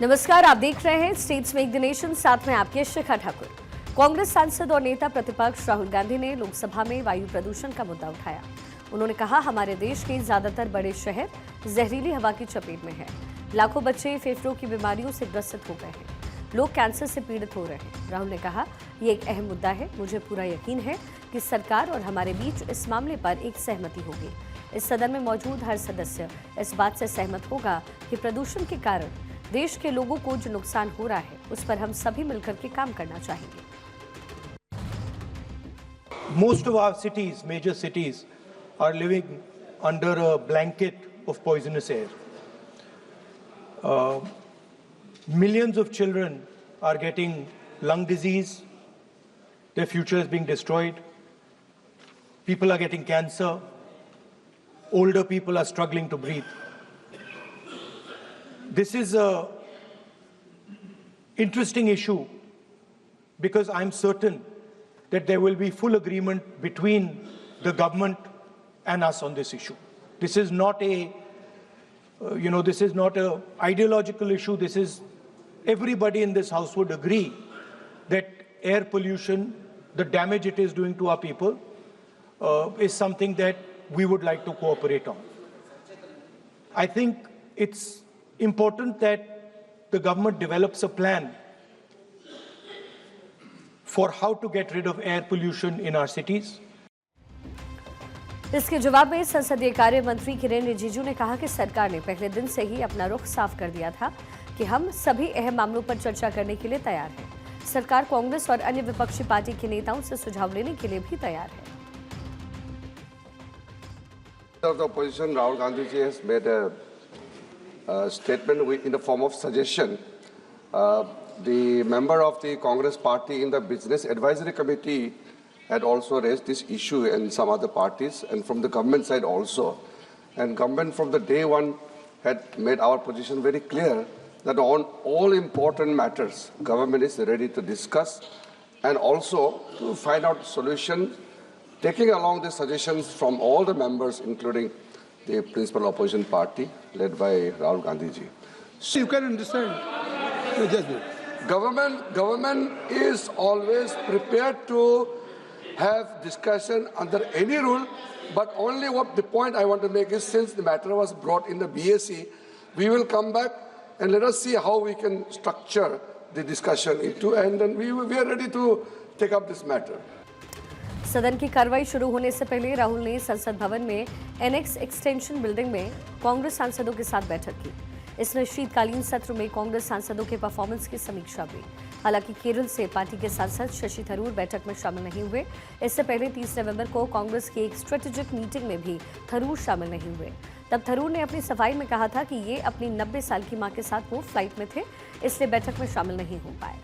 नमस्कार, आप देख रहे हैं स्टेट्स मेक द नेशन, साथ में आपके शिखा ठाकुर। कांग्रेस सांसद और नेता प्रतिपक्ष राहुल गांधी ने लोकसभा में वायु प्रदूषण का मुद्दा उठाया। उन्होंने कहा, हमारे देश के ज्यादातर बड़े शहर जहरीली हवा की चपेट में हैं। लाखों बच्चे फेफड़ों की बीमारियों से ग्रसित हो गए हैं। लोग कैंसर से पीड़ित हो रहे हैं। राहुल ने कहा, ये एक अहम मुद्दा है। मुझे पूरा यकीन है कि सरकार और हमारे बीच इस मामले पर एक सहमति होगी। इस सदन में मौजूद हर सदस्य इस बात से सहमत होगा कि प्रदूषण के कारण देश के लोगों को जो नुकसान हो रहा है, उस पर हम सभी मिलकर के काम करना चाहेंगे। Most of our cities, major cities, are living under a blanket of poisonous air. Millions of children are getting lung disease. Their future is being destroyed. People are getting cancer. Older people are struggling to breathe. This is an interesting issue because I'm certain that there will be full agreement between the government and us on this issue. This is not this is not an ideological issue. This is everybody in this house would agree that air pollution, the damage it is doing to our people, is something that we would like to cooperate on. I think it's important that the government develops a plan for how to get rid of air pollution in our cities. इसके जवाब में संसदीय कार्य मंत्री किरेन रिजिजू ने कहा कि सरकार ने पहले दिन से ही अपना रुख साफ कर दिया था कि हम सभी अहम मामलों पर चर्चा करने के लिए तैयार हैं। सरकार कांग्रेस और अन्य विपक्षी पार्टी के नेताओं से सुझाव लेने के लिए भी तैयार है। The opposition, Rahul Gandhi ji, has made a statement in the form of suggestion. The member of the Congress party in the Business Advisory Committee had also raised this issue and some other parties, and from the government side also. And government from the day one had made our position very clear that on all important matters, government is ready to discuss and also to find out solutions, taking along the suggestions from all the members, including the principal opposition party led by Rahul Gandhi ji. So you can understand the judgment. Government is always prepared to have discussion under any rule, but only what the point I want to make is, since the matter was brought in the BAC, we will come back and let us see how we can structure the discussion into, and then we are ready to take up this matter. सदन की कार्रवाई शुरू होने से पहले राहुल ने संसद भवन में एनेक्स एक्सटेंशन बिल्डिंग में कांग्रेस सांसदों के साथ बैठक की। इसमें शीतकालीन सत्र में कांग्रेस सांसदों के परफॉर्मेंस की समीक्षा हुई। हालांकि केरल से पार्टी के सांसद शशि थरूर बैठक में शामिल नहीं हुए। इससे पहले 30 नवंबर को कांग्रेस की एक स्ट्रेटेजिक मीटिंग में भी थरूर शामिल नहीं हुए। तब थरूर ने अपनी सफाई में कहा था कि ये अपनी 90 साल की मां के साथ वो फ्लाइट में थे, इसलिए बैठक में शामिल नहीं हो पाए।